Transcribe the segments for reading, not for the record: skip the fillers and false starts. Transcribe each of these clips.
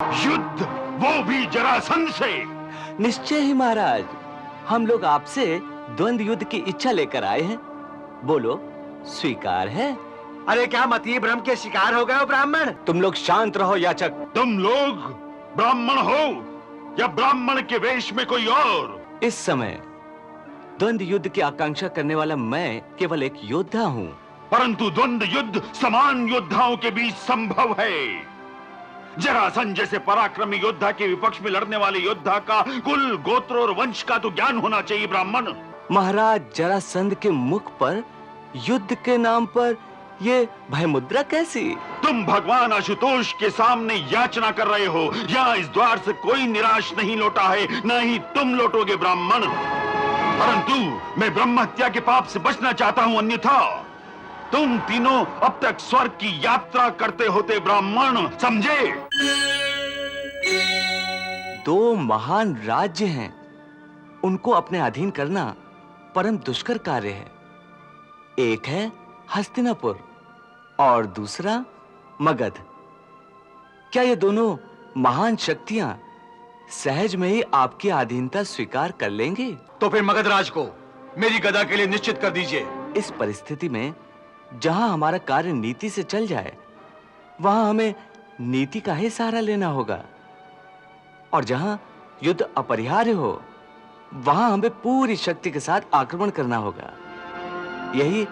युद्ध, वो भी जरासंध से। निश्चय ही महाराज, हम लोग आपसे द्वंद्व युद्ध की इच्छा लेकर आए हैं। बोलो, स्वीकार है? अरे क्या मतीय भ्रम के शिकार हो गए हो ब्राह्मण? तुम लोग शांत रहो याचक। तुम लोग ब्राह्मण हो या ब्राह्मण के वेश में कोई और? इस समय द्वंद्व युद्ध की आकांक्षा करने वाला मैं केवल एक योद्धा हूँ। परंतु द्वंद्व युद्ध समान योद्धाओं के बीच संभव है। जरासंध जैसे पराक्रमी योद्धा के विपक्ष में लड़ने वाले योद्धा का कुल, गोत्र और वंश का तो ज्ञान होना चाहिए ब्राह्मण। महाराज, जरासंध के मुख पर युद्ध के नाम पर ये भय मुद्रा कैसी? तुम भगवान आशुतोष के सामने याचना कर रहे हो। यहाँ इस द्वार से कोई निराश नहीं लौटा है, न ही तुम लौटोगे ब्राह्मण। परंतु मैं ब्रह्म हत्या के पाप से बचना चाहता हूँ, अन्यथा तुम तीनों अब तक स्वर्ग की यात्रा करते होते ब्राह्मण, समझे? दो महान राज्य हैं, उनको अपने अधीन करना परम दुष्कर कार्य है। एक है हस्तिनापुर और दूसरा मगध। क्या ये दोनों महान शक्तियां सहज में ही आपकी अधीनता स्वीकार कर लेंगी? तो फिर मगध राज को मेरी गदा के लिए निश्चित कर दीजिए। इस परिस्थिति में जहां हमारा कार्य नीति से चल जाए, वहां हमें नीति का ही सहारा लेना होगा, और जहां युद्ध अपरिहार्य हो, वहां हमें पूरी शक्ति के साथ आक्रमण करना होगा। यही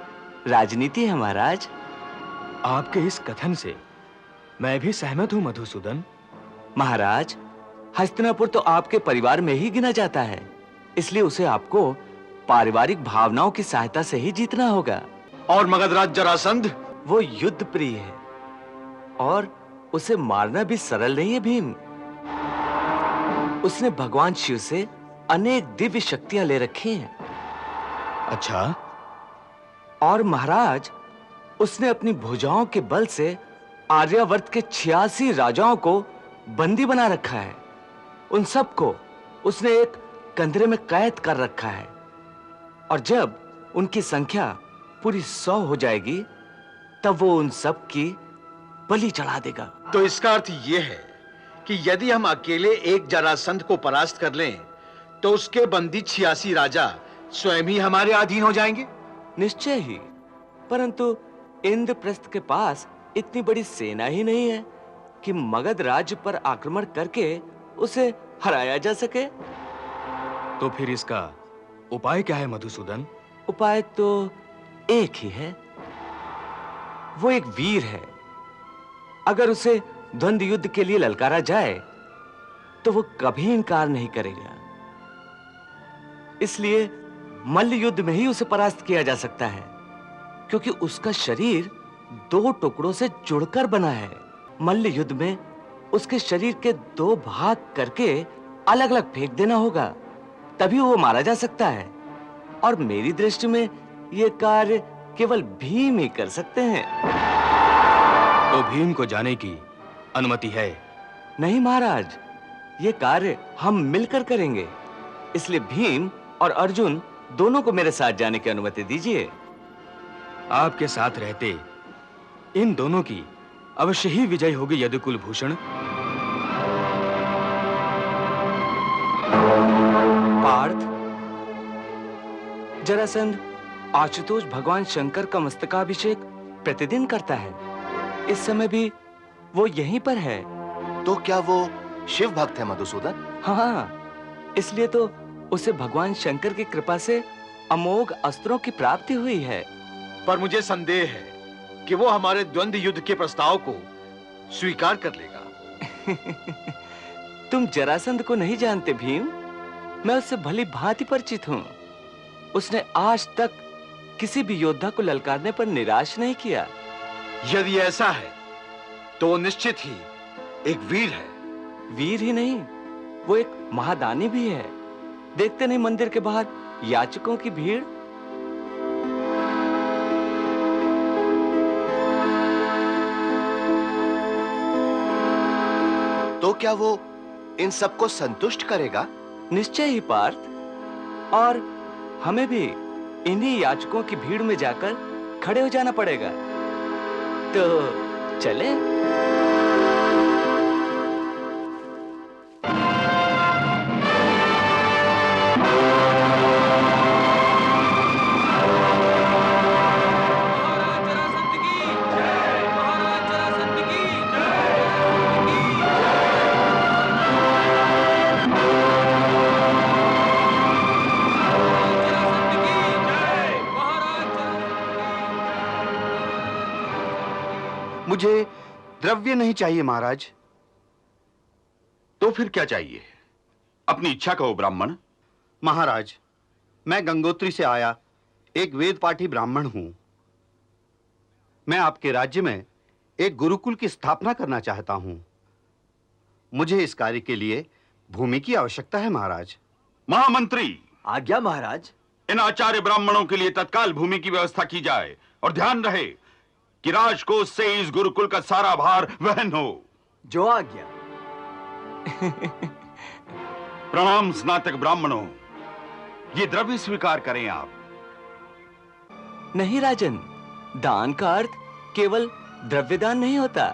राजनीति है महाराज। आपके इस कथन से मैं भी सहमत हूं मधुसूदन। महाराज, हस्तिनापुर तो आपके परिवार में ही गिना जाता है, इसलिए उसे आपको पारिवारिक भावनाओं की सहायता से ही जीतना होगा। और मगधराज जरासंध? वो युद्ध प्रिय है और उसे मारना भी सरल नहीं है भीम। उसने भगवान शिव से अनेक दिव्य शक्तियां ले रखी हैं। अच्छा? और महाराज, उसने अपनी भुजाओं के बल से आर्यावर्त के 86 राजाओं को बंदी बना रखा है। उन सबको उसने एक कंदरे में कैद कर रखा है, और जब उनकी संख्या पूरी 100 हो जाएगी, तब वो उन सब की बलि चढ़ा देगा। तो इसका अर्थ यह है कि यदि हम अकेले एक जरासंध को परास्त कर लें, तो उसके बंदी 86 राजा स्वयं ही हमारे अधीन हो जाएंगे? निश्चय ही, परंतु इंद्रप्रस्थ के पास इतनी बड़ी सेना ही नहीं है कि मगध राज्य पर आक्रमण करके उसे हराया जा सके। तो फिर इसका उपाय क्या है मधुसूदन? उपाय तो एक ही है। वो एक वीर है। अगर उसे द्वंद्व युद्ध के लिए ललकारा जाए, तो वो कभी इनकार नहीं करेगा। इसलिए मल्ल युद्ध में ही उसे परास्त किया जा सकता है, क्योंकि उसका शरीर 2 टुकड़ों से जुड़कर बना है। मल्ल युद्ध में उसके शरीर के 2 भाग करके अलग अलग फेंक देना होगा, तभी वो मारा जा सकता है। और मेरी दृष्टि में यह कार्य केवल भीम ही कर सकते हैं। तो भीम को जाने की अनुमति है? नहीं महाराज, ये कार्य हम मिलकर करेंगे, इसलिए भीम और अर्जुन दोनों को मेरे साथ जाने की अनुमति दीजिए। आपके साथ रहते इन दोनों की अवश्य ही विजय होगी यदुकुल भूषण। पार्थ, जरासंध आशुतोष भगवान शंकर का मस्तकाभिषेक प्रतिदिन करता है। इस समय भी वो यहीं पर है। तो क्या वो शिव भक्त है मधुसूदन? हाँ, इसलिए तो उसे भगवान शंकर की कृपा से अमोघ अस्त्रों की प्राप्ति हुई है। पर मुझे संदेह है कि वो हमारे द्वंद्व युद्ध के प्रस्ताव को स्वीकार कर लेगा। तुम जरासंध को नहीं जानते भीम। मैं उससे भली भांति परिचित हूं। उसने आज तक किसी भी योद्धा को ललकारने पर निराश नहीं किया। यदि ऐसा है, तो वो निश्चित ही एक वीर है। वीर ही नहीं, वो एक महादानी भी है। देखते नहीं मंदिर के बाहर याचकों की भीड़। तो क्या वो इन सबको संतुष्ट करेगा? निश्चय ही पार्थ, और हमें भी इन्हीं याचकों की भीड़ में जाकर खड़े हो जाना पड़ेगा। तो चले। द्रव्य नहीं चाहिए महाराज। तो फिर क्या चाहिए? अपनी इच्छा कहो ब्राह्मण। महाराज, मैं गंगोत्री से आया एक वेद पाठी ब्राह्मण हूं। मैं आपके राज्य में एक गुरुकुल की स्थापना करना चाहता हूं। मुझे इस कार्य के लिए भूमि की आवश्यकता है महाराज। महामंत्री, आज्ञा महाराज। इन आचार्य ब्राह्मणों के लिए तत्काल भूमि की व्यवस्था की जाए और ध्यान रहे कि राजकोष से इस गुरुकुल का सारा भार वहन हो। जो आज्ञा। प्रणाम स्नातक ब्राह्मणों, ये द्रव्य स्वीकार करें आप। नहीं राजन, दान का अर्थ केवल द्रव्यदान नहीं होता।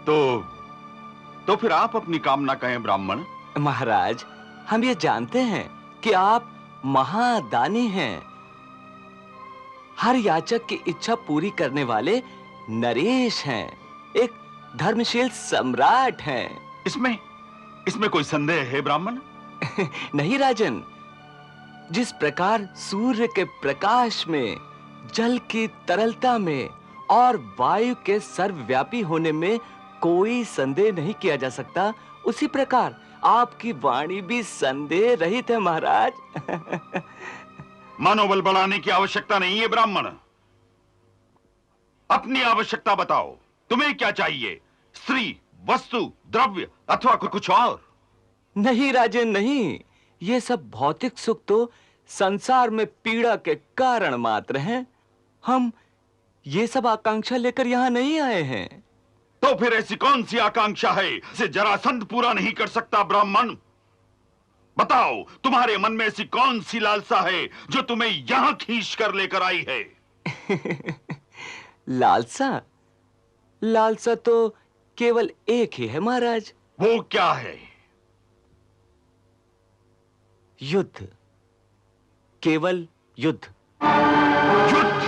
तो फिर आप अपनी कामना कहें ब्राह्मण। महाराज, हम ये जानते हैं कि आप महादानी हैं, हर याचक की इच्छा पूरी करने वाले नरेश हैं, एक धर्मशील सम्राट हैं। इसमें कोई संदेह है ब्राह्मण? नहीं राजन, जिस प्रकार सूर्य के प्रकाश में, जल की तरलता में और वायु के सर्वव्यापी होने में कोई संदेह नहीं किया जा सकता, उसी प्रकार आपकी वाणी भी संदेह रहित है महाराज। मनोबल बढ़ाने की आवश्यकता नहीं है ब्राह्मण। अपनी आवश्यकता बताओ, तुम्हें क्या चाहिए? स्त्री, वस्तु, द्रव्य अथवा कुछ और? नहीं राजन, नहीं। ये सब भौतिक सुख तो संसार में पीड़ा के कारण मात्र हैं। हम ये सब आकांक्षा लेकर यहां नहीं आए हैं। तो फिर ऐसी कौन सी आकांक्षा है जिसे जरासंध पूरा नहीं कर सकता ब्राह्मण? बताओ, तुम्हारे मन में ऐसी कौन सी लालसा है जो तुम्हें यहां खींच कर लेकर आई है? लालसा? लालसा तो केवल एक ही है महाराज। वो क्या है? युद्ध, केवल युद्ध। युद्ध?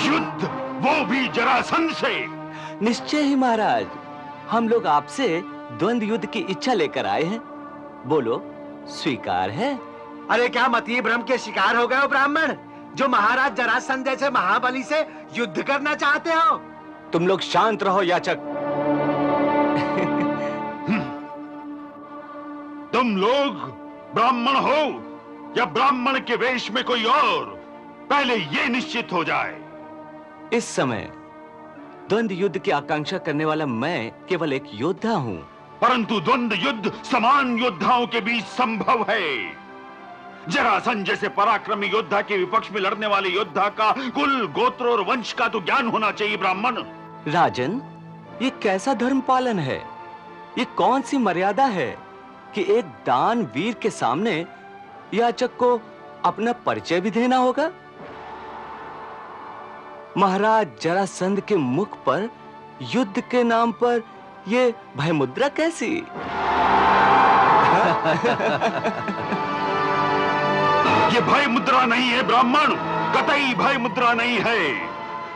युद्ध, वो भी जरासंध से? निश्चय ही महाराज, हम लोग आपसे द्वंद्व युद्ध की इच्छा लेकर आए हैं। बोलो, स्वीकार है? अरे क्या मतीय भ्रम के शिकार हो गए हो ब्राह्मण, जो महाराज जरासंध जैसे महाबली से युद्ध करना चाहते हो? तुम लोग शांत रहो याचक। तुम लोग ब्राह्मण हो या ब्राह्मण के वेश में कोई और, पहले ये निश्चित हो जाए। इस समय द्वंद्व युद्ध की आकांक्षा करने वाला मैं केवल एक योद्धा हूं। परंतु द्वंद्व युद्ध समान योद्धाओं के बीच संभव है। जरासंध जैसे पराक्रमी योद्धा के विपक्ष में लड़ने वाले योद्धा का कुल, गोत्र और वंश का तो ज्ञान होना चाहिए ब्राह्मण। राजन, ये कैसा धर्म पालन है? ये कौन सी मर्यादा है कि एक दान वीर के सामने याचक को अपना परिचय भी देना होगा? महाराज जरासंध के मुख पर युद्ध के नाम पर ये भय मुद्रा कैसी? ये भय मुद्रा नहीं है ब्राह्मण, कतई भय मुद्रा नहीं है।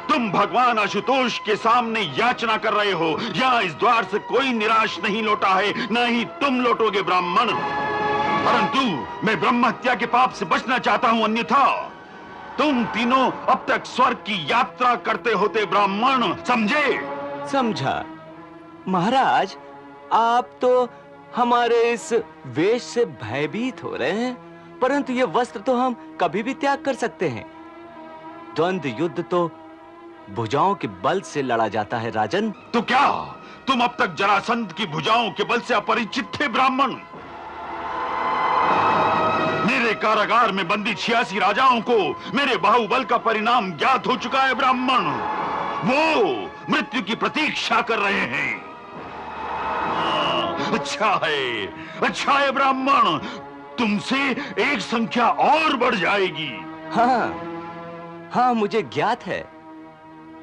तुम भगवान आशुतोष के सामने याचना कर रहे हो। यहाँ इस द्वार से कोई निराश नहीं लौटा है, न ही तुम लौटोगे ब्राह्मण। परंतु मैं ब्रह्म हत्या के पाप से बचना चाहता हूं, अन्यथा तुम तीनों अब तक स्वर्ग की यात्रा करते होते ब्राह्मण, समझे? समझा। महाराज, आप तो हमारे इस वेश से भयभीत हो रहे हैं, परंतु ये वस्त्र तो हम कभी भी त्याग कर सकते हैं। द्वंद्व युद्ध तो भुजाओं के बल से लड़ा जाता है राजन। तो क्या तुम अब तक जरासंध की भुजाओं के बल से अपरिचित थे ब्राह्मण? मेरे कारागार में बंदी 86 राजाओं को मेरे बाहुबल का परिणाम ज्ञात हो चुका है ब्राह्मण। वो मृत्यु की प्रतीक्षा कर रहे हैं। अच्छा है ब्राह्मण, तुमसे एक संख्या और बढ़ जाएगी। हाँ, मुझे ज्ञात है।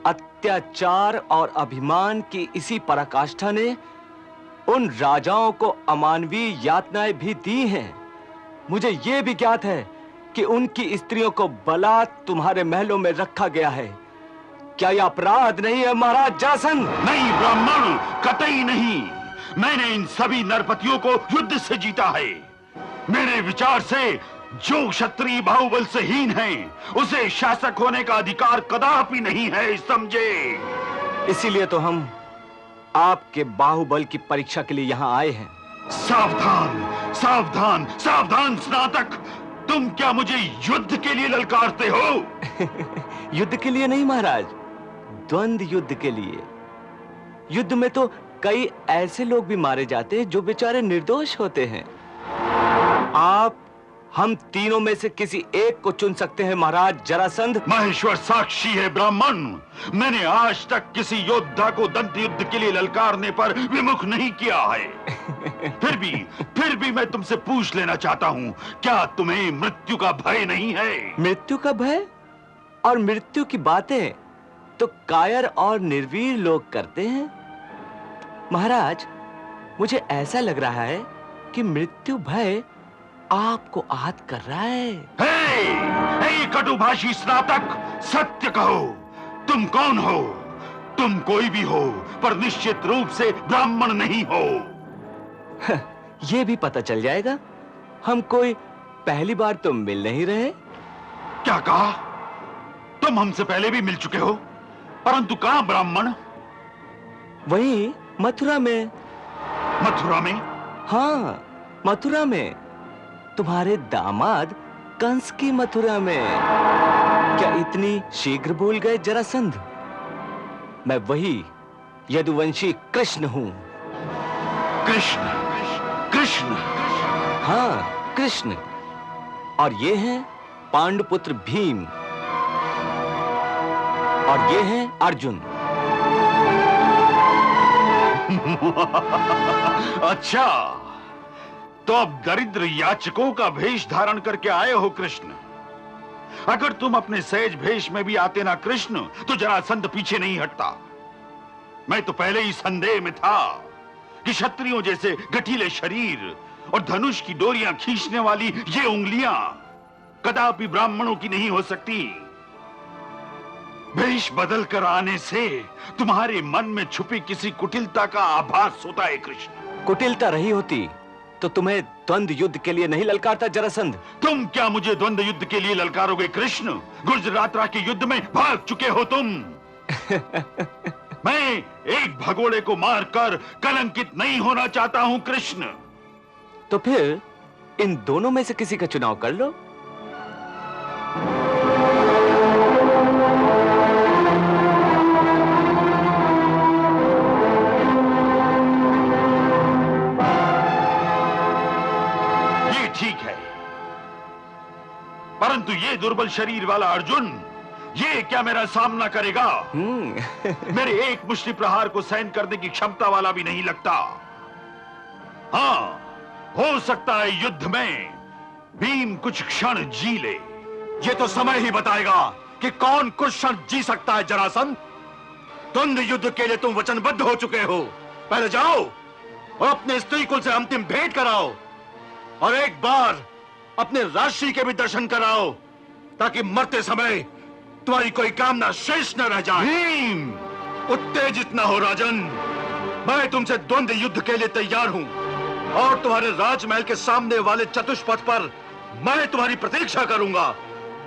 अत्याचार और अभिमान की इसी पराकाष्ठा ने उन राजाओं को अमानवीय यातनाएं भी दी हैं। मुझे यह भी ज्ञात है कि उनकी स्त्रियों को बलात् तुम्हारे महलों में रखा गया है। क्या यह अपराध नहीं है महाराज जरासंध? नहीं ब्राह्मण, कतई नहीं। मैंने इन सभी नरपतियों को युद्ध से जीता है। मेरे विचार से जो क्षत्रिय बाहुबल से हीन है उसे शासक होने का अधिकार कदापि नहीं है, समझे? इसीलिए तो हम आपके बाहुबल की परीक्षा के लिए यहाँ आए हैं। सावधान सावधान सावधान स्नातक, तुम क्या मुझे युद्ध के लिए ललकारते हो? युद्ध के लिए नहीं महाराज, द्वंद्व युद्ध के लिए। युद्ध में तो कई ऐसे लोग भी मारे जाते हैं जो बेचारे निर्दोष होते हैं। आप हम तीनों में से किसी एक को चुन सकते हैं महाराज जरासंध। महेश्वर साक्षी है ब्राह्मण, मैंने आज तक किसी योद्धा को दंत युद्ध के लिए ललकारने पर विमुख नहीं किया है। फिर भी मैं तुमसे पूछ लेना चाहता हूँ, क्या तुम्हें मृत्यु का भय नहीं है? मृत्यु का भय? और मृत्यु की बातें तो कायर और निर्वीर लोग करते हैं। महाराज, मुझे ऐसा लग रहा है कि मृत्यु भय आपको आहत कर रहा है। हे कटुभाषी स्नातक, सत्य कहो, तुम कौन हो? तुम कोई भी हो, पर निश्चित रूप से ब्राह्मण नहीं हो। ये भी पता चल जाएगा। हम कोई पहली बार तो मिल नहीं रहे। क्या कहा? तुम हमसे पहले भी मिल चुके हो, परंतु कहां ब्राह्मण? वहीं मथुरा में। मथुरा में? हाँ, मथुरा में। तुम्हारे दामाद कंस की मथुरा में। क्या इतनी शीघ्र भूल गए जरासंध? मैं वही यदुवंशी कृष्ण हूं। कृष्ण? कृष्ण? हाँ, कृष्ण। और ये हैं पांडुपुत्र भीम, और ये हैं अर्जुन। अच्छा, तो अब दरिद्र याचकों का भेष धारण करके आए हो कृष्ण। अगर तुम अपने सहज भेष में भी आते ना कृष्ण, तो जरासंध पीछे नहीं हटता। मैं तो पहले ही संदेह में था कि क्षत्रियों जैसे गठीले शरीर और धनुष की डोरियां खींचने वाली ये उंगलियां कदापि ब्राह्मणों की नहीं हो सकती। भेष बदल कर आने से तुम्हारे मन में छुपी किसी कुटिलता का आभास होता है कृष्ण। कुटिलता रही होती तो तुम्हें द्वंद्व युद्ध के लिए नहीं ललकारता जरासंध। तुम क्या मुझे द्वंद्व युद्ध के लिए ललकारोगे कृष्ण? गुर्जरात्रा के युद्ध में भाग चुके हो तुम। मैं एक भगोड़े को मारकर कलंकित नहीं होना चाहता हूं कृष्ण। तो फिर इन दोनों में से किसी का चुनाव कर लो। ठीक है, परंतु ये दुर्बल शरीर वाला अर्जुन, ये क्या मेरा सामना करेगा? मेरे एक मुष्टि प्रहार को सहन करने की क्षमता वाला भी नहीं लगता। हाँ, हो सकता है युद्ध में भीम कुछ क्षण जी ले। ये तो समय ही बताएगा कि कौन कुछ क्षण जी सकता है जरासंध। द्वंद्व युद्ध के लिए तुम वचनबद्ध हो चुके हो। पहले जाओ और अपने स्त्री कुल से अंतिम भेंट कराओ, और एक बार अपने राशि के भी दर्शन कराओ, ताकि मरते समय तुम्हारी कोई कामना शेष न रह जाए। भीम! उत्तेजित न हो राजन, मैं तुमसे द्वंद्व युद्ध के लिए तैयार हूं, और तुम्हारे राजमहल के सामने वाले चतुष्पथ पर मैं तुम्हारी प्रतीक्षा करूंगा,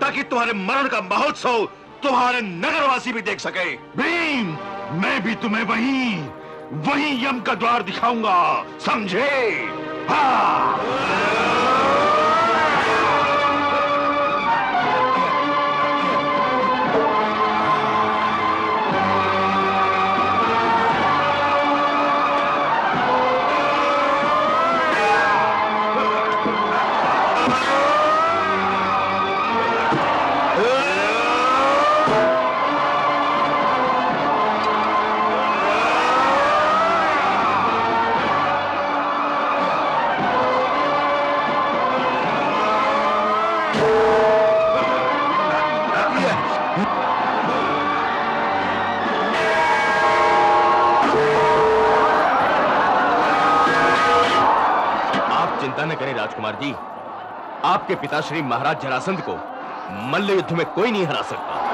ताकि तुम्हारे मरण का महोत्सव तुम्हारे नगरवासी भी देख सके। भीम, मैं भी तुम्हें वहीं यम का द्वार दिखाऊंगा, समझे? हाँ। चिंता न करें राजकुमार जी, आपके पिताश्री महाराज जरासंध को मल्ल युद्ध में कोई नहीं हरा सकता।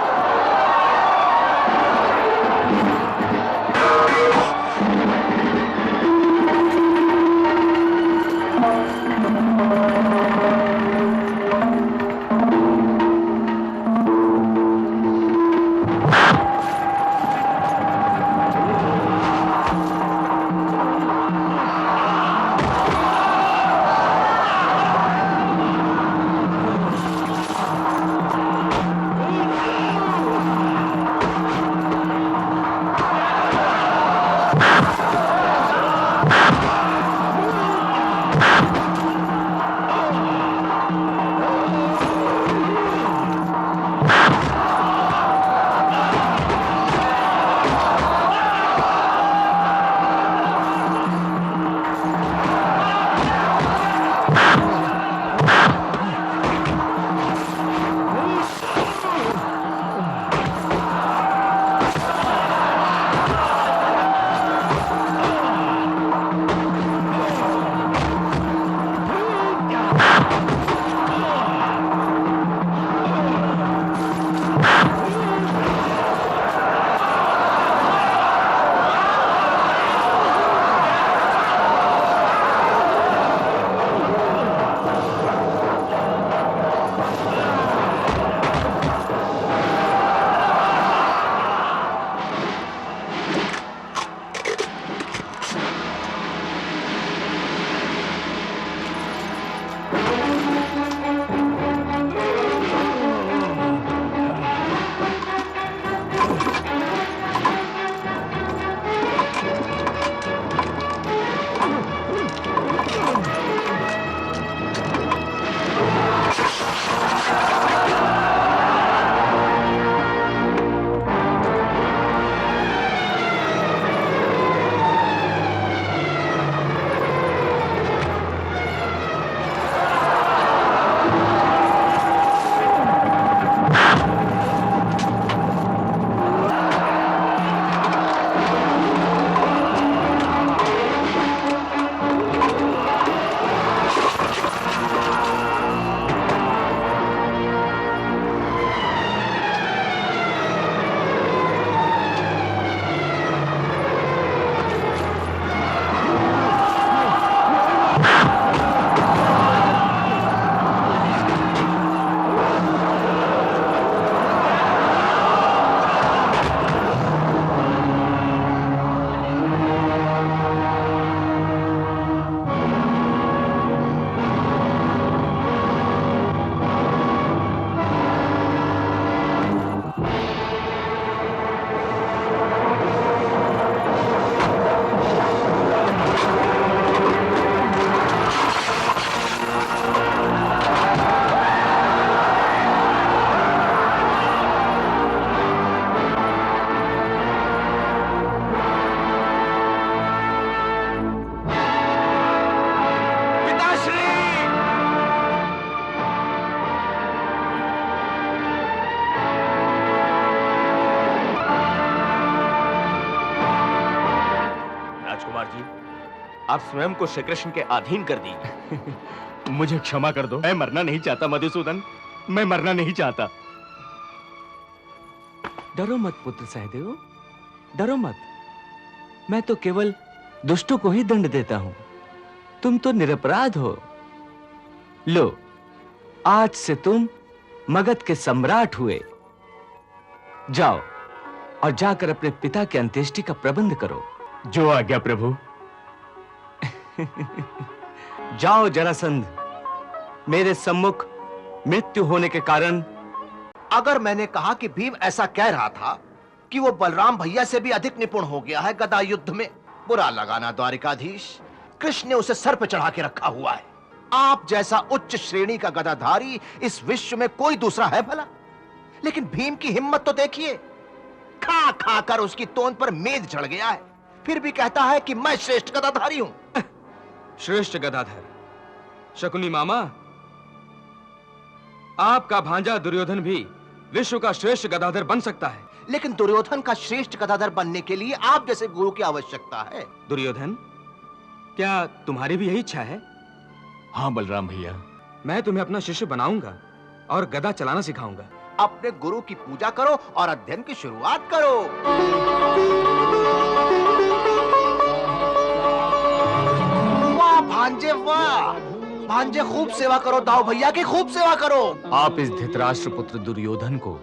राजकुमार जी, आप स्वयं को श्री कृष्ण के अधीन कर दीजिए। मुझे क्षमा कर दो। मैं मरना नहीं चाहता मधुसूदन, मैं मरना नहीं चाहता। डरो मत पुत्र सहदेव, डरो मत। मैं तो केवल दुष्टों को ही दंड देता हूं, तुम तो निरपराध हो। लो, आज से तुम मगध के सम्राट हुए। जाओ और जाकर अपने पिता के अंत्येष्टि का प्रबंध करो। जो आज्ञा प्रभु। जाओ जरासंध, मेरे सम्मुख मृत्यु होने के कारण। अगर मैंने कहा कि भीम ऐसा कह रहा था कि वो बलराम भैया से भी अधिक निपुण हो गया है गदा युद्ध में, बुरा लगाना द्वारिकाधीश। कृष्ण ने उसे सर पर चढ़ा के रखा हुआ है। आप जैसा उच्च श्रेणी का गदाधारी इस विश्व में कोई दूसरा है भला? लेकिन भीम की हिम्मत तो देखिए, खा खा कर उसकी तोंद पर मेद चढ़ गया है, फिर भी कहता है कि मैं श्रेष्ठ गदाधारी हूं। श्रेष्ठ गदाधर? शकुनी मामा, आपका भांजा दुर्योधन भी विश्व का श्रेष्ठ गदाधर बन सकता है। लेकिन दुर्योधन का श्रेष्ठ गदाधर बनने के लिए आप जैसे गुरु की आवश्यकता है। दुर्योधन, क्या तुम्हारी भी यही इच्छा है? हाँ बलराम भैया, मैं तुम्हें अपना शिष्य बनाऊंगा और गदा चलाना सिखाऊंगा। अपने गुरु की पूजा करो और अध्ययन की शुरुआत करो। वाह भांजे वाह, भांजे खूब सेवा करो, दाऊ भैया की खूब सेवा करो। आप इस धृतराष्ट्र पुत्र दुर्योधन को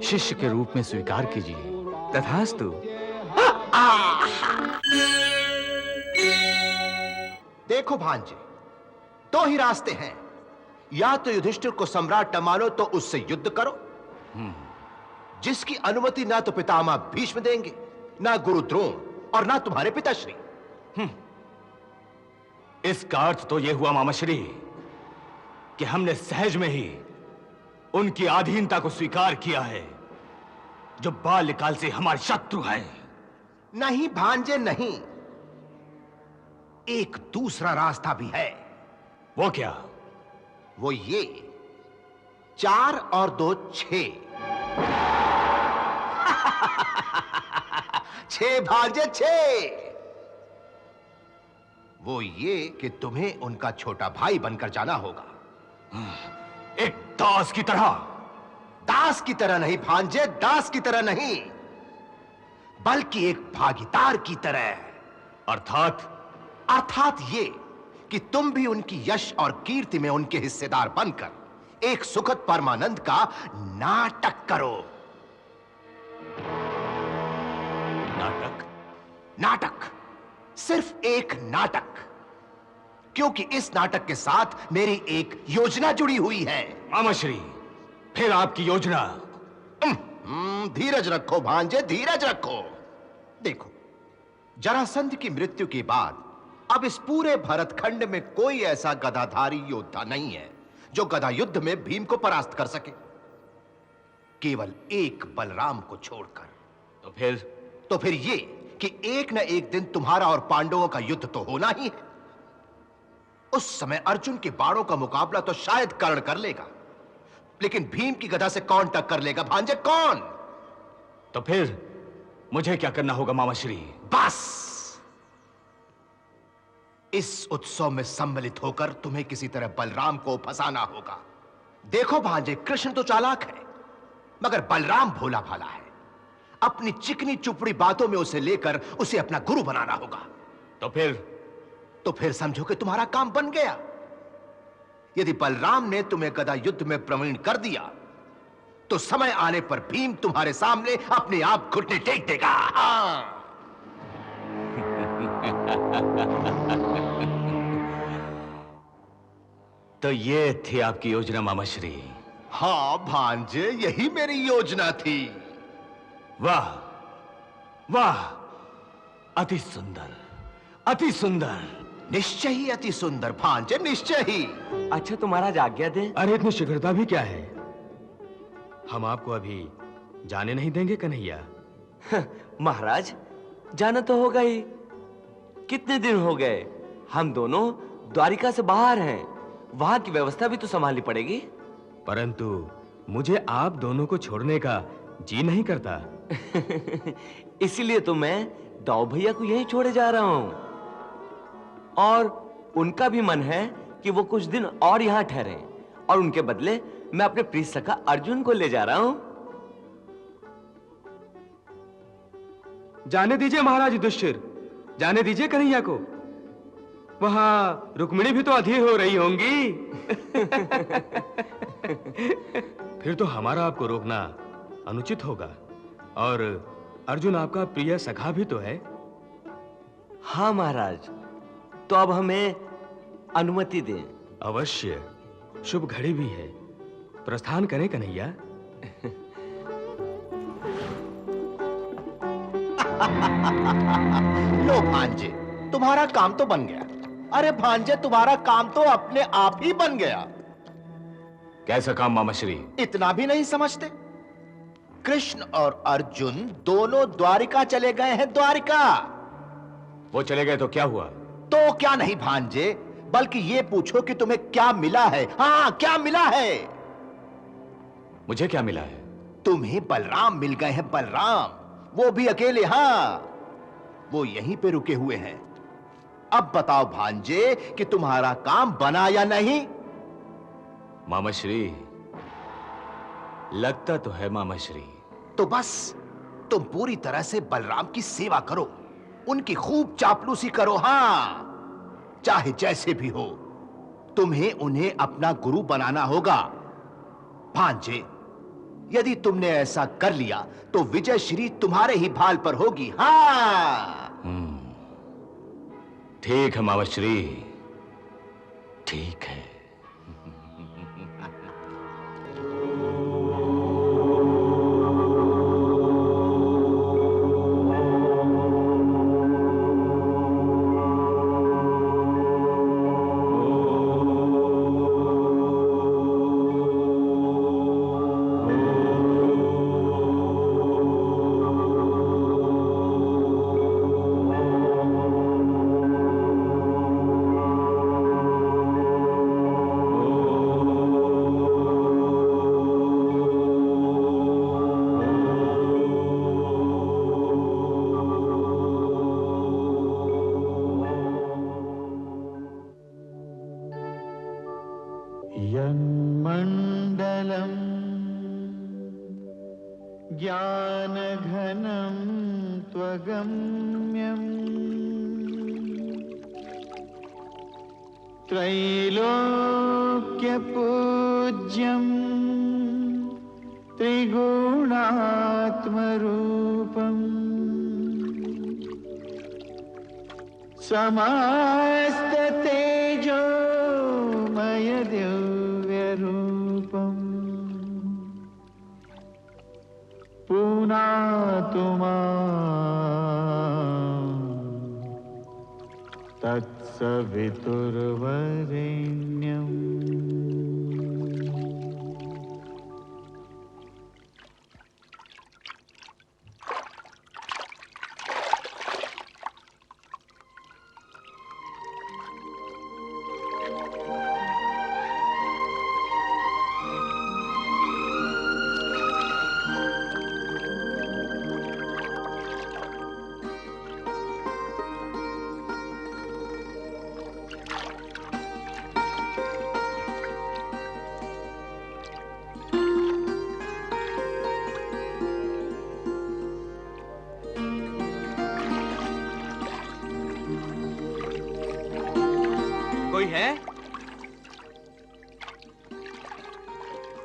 शिष्य के रूप में स्वीकार कीजिए। तथास्तु। देखो भांजे, दो ही रास्ते हैं, या तो युधिष्ठिर को सम्राट न मानो तो उससे युद्ध करो, जिसकी अनुमति ना तो पितामह भीष्म देंगे, ना गुरु द्रोण और ना तुम्हारे पिताश्री। इसका अर्थ तो यह हुआ मामाश्री कि हमने सहज में ही उनकी अधीनता को स्वीकार किया है, जो बाल्यकाल से हमारे शत्रु हैं। नहीं भांजे नहीं, एक दूसरा रास्ता भी है। वो क्या? वो ये, 4 और 2 6। 6 भांजे 6। वो ये कि तुम्हें उनका छोटा भाई बनकर जाना होगा। एक दास की तरह। दास की तरह नहीं भांजे, दास की तरह नहीं, बल्कि एक भागीदार की तरह। अर्थात ये कि तुम भी उनकी यश और कीर्ति में उनके हिस्सेदार बनकर एक सुखद परमानंद का नाटक करो। नाटक, सिर्फ एक नाटक, क्योंकि इस नाटक के साथ मेरी एक योजना जुड़ी हुई है। मामाश्री, फिर आपकी योजना? धीरज रखो भांजे, धीरज रखो। देखो, जरासंध की मृत्यु के बाद अब इस पूरे भरतखंड में कोई ऐसा गदाधारी योद्धा नहीं है जो गदा युद्ध में भीम को परास्त कर सके, केवल एक बलराम को छोड़कर। तो फिर ये कि एक न एक दिन तुम्हारा और पांडवों का युद्ध तो होना ही है। उस समय अर्जुन के बाणों का मुकाबला तो शायद कर्ण कर लेगा, लेकिन भीम की गदा से कौन टक्कर लेगा भांजे, कौन? तो फिर मुझे क्या करना होगा मामाश्री? बस इस उत्सव में सम्मिलित होकर तुम्हें किसी तरह बलराम को फंसाना होगा। देखो भांजे, कृष्ण तो चालाक है, मगर बलराम भोला भाला है। अपनी चिकनी चुपड़ी बातों में उसे लेकर उसे अपना गुरु बनाना होगा। तो फिर समझो कि तुम्हारा काम बन गया। यदि बलराम ने तुम्हें गदा युद्ध में प्रवीण कर दिया, तो समय आने पर भीम तुम्हारे सामने अपने आप घुटने टेक देगा। तो ये थी आपकी योजना मामाश्री? हाँ भांजे, यही मेरी योजना थी। वाह वाह, अति सुंदर, अति सुंदर। निश्चय ही अति सुंदर भांजे, निश्चय ही। अच्छा तो महाराज आज्ञा दे। अरे इतनी शीघ्रता भी क्या है? हम आपको अभी जाने नहीं देंगे कन्हैया। महाराज, जाना तो होगा ही। कितने दिन हो गए हम दोनों द्वारिका से बाहर हैं, वहां की व्यवस्था भी तो संभालनी पड़ेगी। परंतु मुझे आप दोनों को छोड़ने का जी नहीं करता। इसीलिए तो मैं दाऊ भैया को यहीं छोड़े जा रहा हूं, और उनका भी मन है कि वो कुछ दिन और यहां ठहरे, और उनके बदले मैं अपने प्रिय सखा अर्जुन को ले जा रहा हूं। जाने दीजिए महाराज युधिष्ठिर, जाने दीजिए कन्हैया को। वहां रुक्मिणी भी तो अधीर हो रही होंगी। फिर तो हमारा आपको रोकना अनुचित होगा, और अर्जुन आपका प्रिय सखा भी तो है। हाँ महाराज, तो अब हमें अनुमति दें। अवश्य, शुभ घड़ी भी है, प्रस्थान करें कन्हैया। लो भांजे, तुम्हारा काम तो बन गया। अरे भांजे, तुम्हारा काम तो अपने आप ही बन गया। कैसा काम मामा श्री? इतना भी नहीं समझते? कृष्ण और अर्जुन दोनों द्वारिका चले गए हैं। द्वारिका। वो चले गए तो क्या हुआ? तो क्या नहीं भांजे, बल्कि ये पूछो कि तुम्हें क्या मिला है। हाँ, क्या मिला है? मुझे क्या मिला है? तुम्हें बलराम मिल गए हैं। बलराम, वो भी अकेले। हाँ, वो यहीं पे रुके हुए हैं। अब बताओ भांजे कि तुम्हारा काम बना या नहीं? मामा श्री, लगता तो है मामा श्री। तो बस तुम पूरी तरह से बलराम की सेवा करो, उनकी खूब चापलूसी करो। हाँ, चाहे जैसे भी हो, तुम्हें उन्हें अपना गुरु बनाना होगा। भांजे, यदि तुमने ऐसा कर लिया तो विजय श्री तुम्हारे ही भाल पर होगी। हाँ। ठीक है मामा श्री, ठीक है। यन्मण्डलम् ज्ञानघनं त्वगम्यम् त्रैलोक्यपूज्यं त्रिगुणात्मरूपम् समस्ततेजोमय दिव्यरूपम् पुनातु माम् तत्सवितुर्वरेण्यम्। कोई है?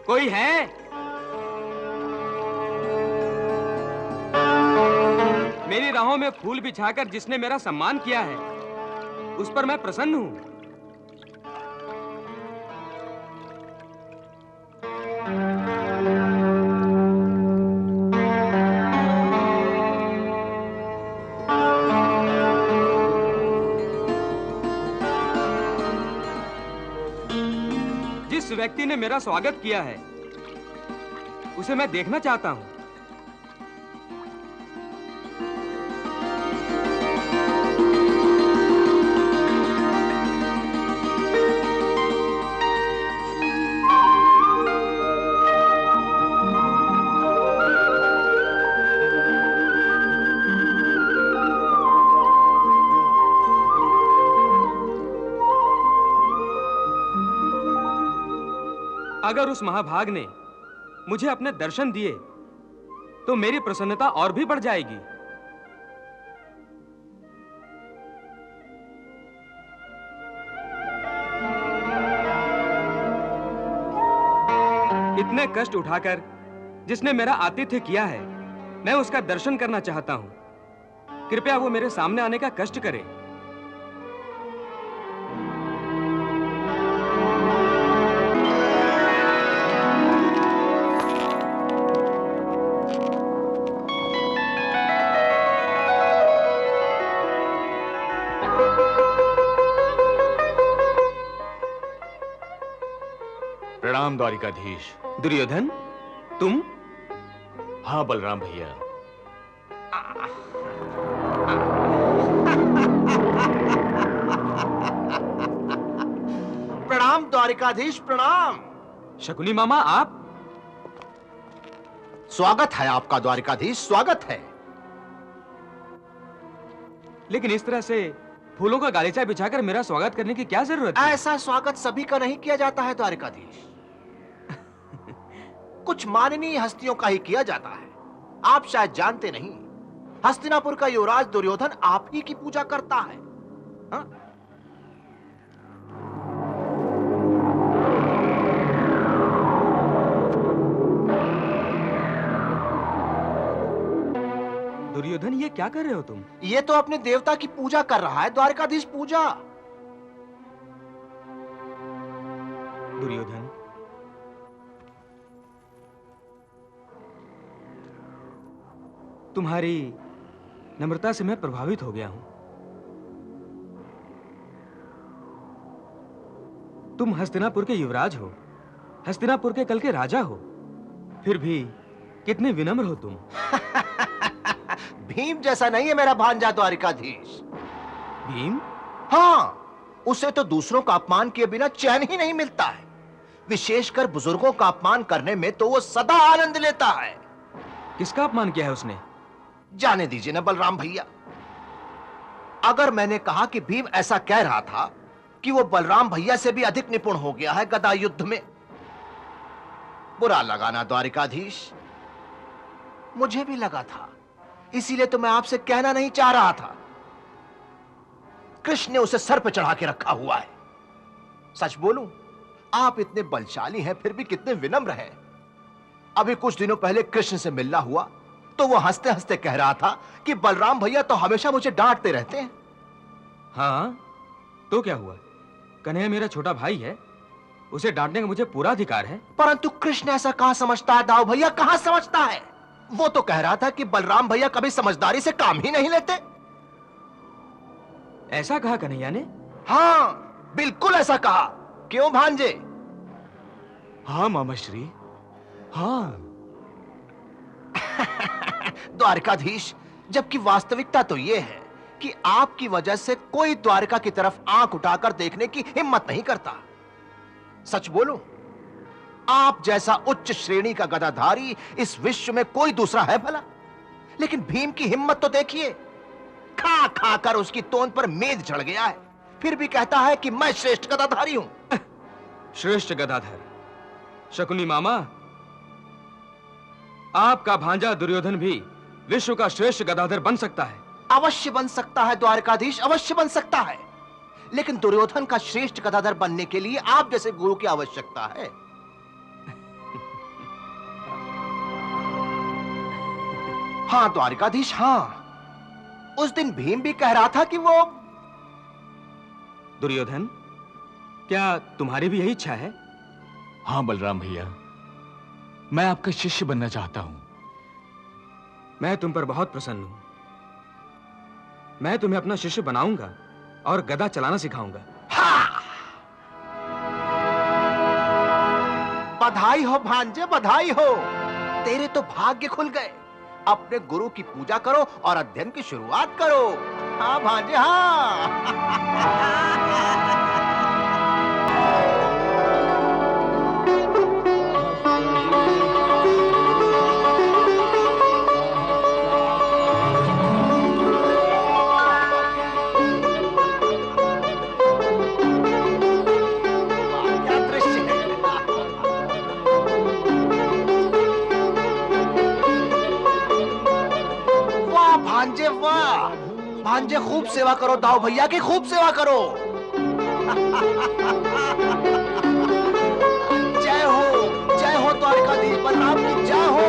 कोई है? मेरी राहों में फूल बिछाकर जिसने मेरा सम्मान किया है, उस पर मैं प्रसन्न हूं। जिस व्यक्ति ने मेरा स्वागत किया है, उसे मैं देखना चाहता हूं। अगर उस महाभाग ने मुझे अपने दर्शन दिए तो मेरी प्रसन्नता और भी बढ़ जाएगी। इतने कष्ट उठाकर जिसने मेरा आतिथ्य किया है, मैं उसका दर्शन करना चाहता हूं। कृपया वो मेरे सामने आने का कष्ट करे। प्रणाम द्वारिकाधीश। दुर्योधन, तुम? हाँ बलराम भैया। प्रणाम द्वारिकाधीश, प्रणाम। शकुनी मामा, आप? स्वागत है आपका द्वारिकाधीश, स्वागत है। लेकिन इस तरह से फूलों का गालीचा बिछाकर मेरा स्वागत करने की क्या जरूरत है? ऐसा स्वागत सभी का नहीं किया जाता है द्वारिकाधीश। कुछ माननीय हस्तियों का ही किया जाता है। आप शायद जानते नहीं, हस्तिनापुर का युवराज दुर्योधन आप ही की पूजा करता है। हाँ? दुर्योधन, ये क्या कर रहे हो तुम? ये तो अपने देवता की पूजा कर रहा है द्वारिकाधीश, पूजा। दुर्योधन, तुम्हारी नम्रता से मैं प्रभावित हो गया हूं। तुम हस्तिनापुर के युवराज हो, हस्तिनापुर के कल के राजा हो, फिर भी कितने विनम्र हो तुम। भीम जैसा नहीं है मेरा भांजा द्वारिकाधीश। भीम? हाँ, उसे तो दूसरों का अपमान किए बिना चैन ही नहीं मिलता है। विशेषकर बुजुर्गों का अपमान करने में तो वो सदा आनंद लेता है। किसका अपमान किया है उसने? जाने दीजिए ना बलराम भैया। अगर मैंने कहा कि भीम ऐसा कह रहा था कि वो बलराम भैया से भी अधिक निपुण हो गया है गदा युद्ध में, बुरा लगा ना द्वारिकाधीश? मुझे भी लगा था, इसीलिए तो मैं आपसे कहना नहीं चाह रहा था। कृष्ण ने उसे सर पर चढ़ा के रखा हुआ है। सच बोलूं, आप इतने बलशाली हैं फिर भी कितने विनम्र हैं। अभी कुछ दिनों पहले कृष्ण से मिलना हुआ तो वो हंसते हंसते कह रहा था कि बलराम भैया तो हमेशा मुझे डांटते रहते हैं। हाँ, तो क्या हुआ? कन्हैया मेरा छोटा भाई है, उसे डांटने का मुझे पूरा अधिकार है। परंतु कृष्ण ऐसा कहां समझता है दाऊ भैया, कहां समझता है? वो तो कह रहा था कि बलराम भैया कभी समझदारी से काम ही नहीं लेते। ऐसा कहा कन्हैया ने? हाँ, बिल्कुल ऐसा कहा। क्यों भांजे? हाँ मामाश्री, हाँ। द्वारकाधीश, जबकि वास्तविकता तो यह है कि आपकी वजह से कोई द्वारका की तरफ आंख उठाकर देखने की हिम्मत नहीं करता। सच बोलूं, आप जैसा उच्च श्रेणी का गदाधारी इस विश्व में कोई दूसरा है भला? लेकिन भीम की हिम्मत तो देखिए, खा खा कर उसकी तोंद पर मेद चढ़ गया है, फिर भी कहता है कि मैं श्रेष्ठ गदाधारी हूं। श्रेष्ठ गदाधर? शकुनी मामा, आपका भांजा दुर्योधन भी विश्व का श्रेष्ठ गदाधर बन सकता है। अवश्य बन सकता है द्वारकाधीश, अवश्य बन सकता है। लेकिन दुर्योधन का श्रेष्ठ गदाधर बनने के लिए आप जैसे गुरु की आवश्यकता है। हाँ द्वारकाधीश, हाँ। उस दिन भीम भी कह रहा था कि वो... दुर्योधन, क्या तुम्हारी भी यही इच्छा है? हाँ बलराम भैया, मैं आपका शिष्य बनना चाहता हूं। मैं तुम पर बहुत प्रसन्न हूं। मैं तुम्हें अपना शिष्य बनाऊंगा और गदा चलाना सिखाऊंगा। हाँ! बधाई हो भांजे, बधाई हो। तेरे तो भाग्य खुल गए। अपने गुरु की पूजा करो और अध्ययन की शुरुआत करो। हाँ भांजे, हाँ। क्या दृश्य है। भांजे खूब सेवा करो, दाऊ भैया की खूब सेवा करो। जय हो द्वारकाधीश बलराम की जय हो।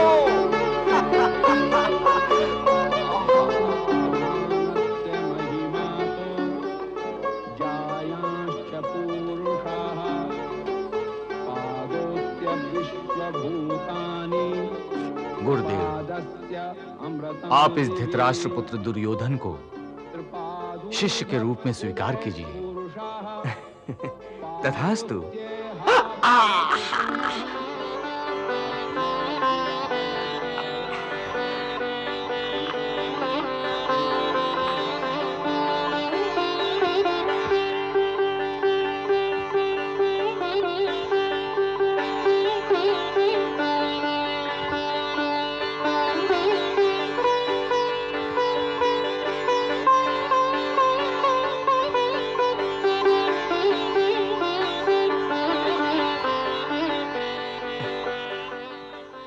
गुरुदेव, आप इस धृतराष्ट्र पुत्र दुर्योधन को शिष्य के रूप में स्वीकार कीजिए। तथास्तु।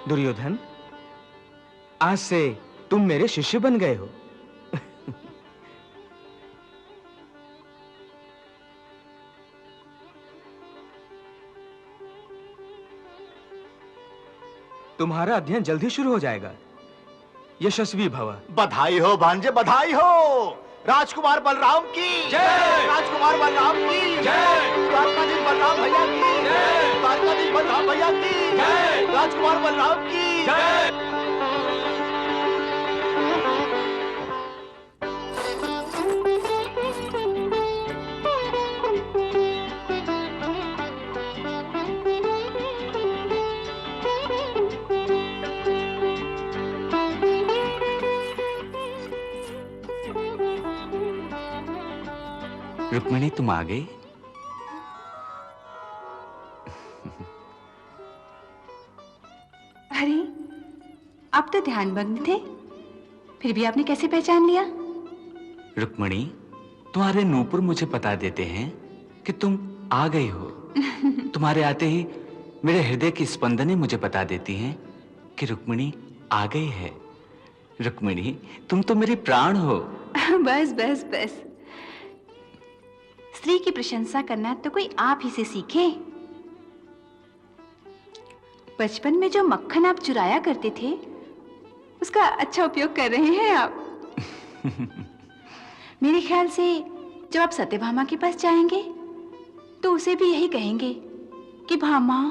दुर्योधन, आज से तुम मेरे शिष्य बन गए हो। तुम्हारा अध्ययन जल्दी शुरू हो जाएगा। यशस्वी भव। बधाई हो भांजे, बधाई हो। राजकुमार बलराम की जय, राजकुमार बलराम की जय, द्वारकाधीश बलराम भैया की जय, द्वारकाधीश बलराम भैया की जय, राजकुमार बलराम की जय। रुक्मिणी, तुम आ गई? अरे, आप तो ध्यानभंग थे, फिर भी आपने कैसे पहचान लिया? रुक्मिणी, तुम्हारे नूपुर मुझे बता देते हैं कि तुम आ गई हो। तुम्हारे आते ही मेरे हृदय की स्पंदनें मुझे बता देती हैं कि रुक्मिणी आ गई है। रुक्मिणी, तुम तो मेरी प्राण हो। बस बस बस, स्त्री की प्रशंसा करना तो कोई आप ही से सीखे। बचपन में जो मक्खन आप चुराया करते थे, उसका अच्छा उपयोग कर रहे हैं आप। मेरे ख्याल से जब आप सत्यभामा के पास जाएंगे तो उसे भी यही कहेंगे कि भामा,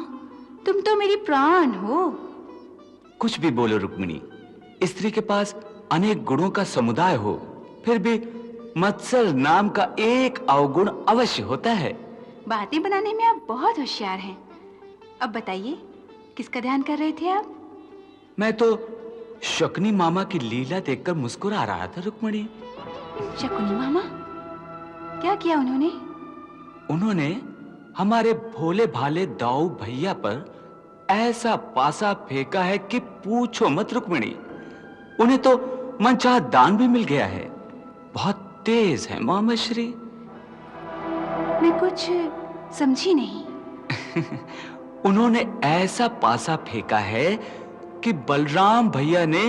तुम तो मेरी प्राण हो। कुछ भी बोलो रुक्मिणी, स्त्री के पास अनेक गुणों का समुदाय हो, फिर भी मत्सर नाम का एक अवगुण अवश्य होता है। बातें बनाने में आप बहुत होशियार हैं। अब बताइए, किसका ध्यान कर रहे थे आप? मैं तो शकुनी मामा की लीला देखकर मुस्कुरा रहा था रुक्मिणी। शकुनी मामा? क्या किया उन्होंने? उन्होंने हमारे भोले भाले दाऊ भैया पर ऐसा पासा फेंका है कि पूछो मत रुक्मिणी। उन्हें तो मनचाहा दान भी मिल गया है। बहुत तेज है मामाश्री। मैं कुछ समझी नहीं। उन्होंने ऐसा पासा फेंका है कि बलराम भैया ने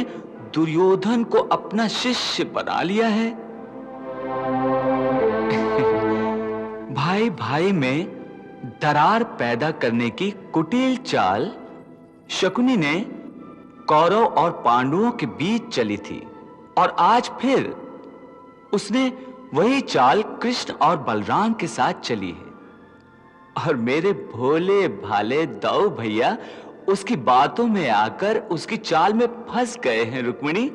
दुर्योधन को अपना शिष्य बना लिया है। भाई भाई में दरार पैदा करने की कुटिल चाल शकुनी ने कौरव और पांडवों के बीच चली थी, और आज फिर उसने वही चाल कृष्ण और बलराम के साथ चली है। और मेरे भोले भाले दाऊ भैया उसकी बातों में आकर उसकी चाल में फंस गए हैं रुक्मिणी।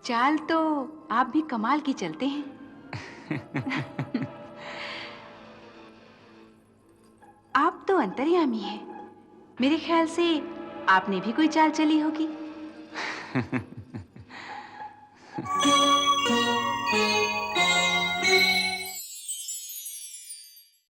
चाल तो आप भी कमाल की चलते हैं। आप तो अंतर्यामी हैं। मेरे ख्याल से आपने भी कोई चाल चली होगी।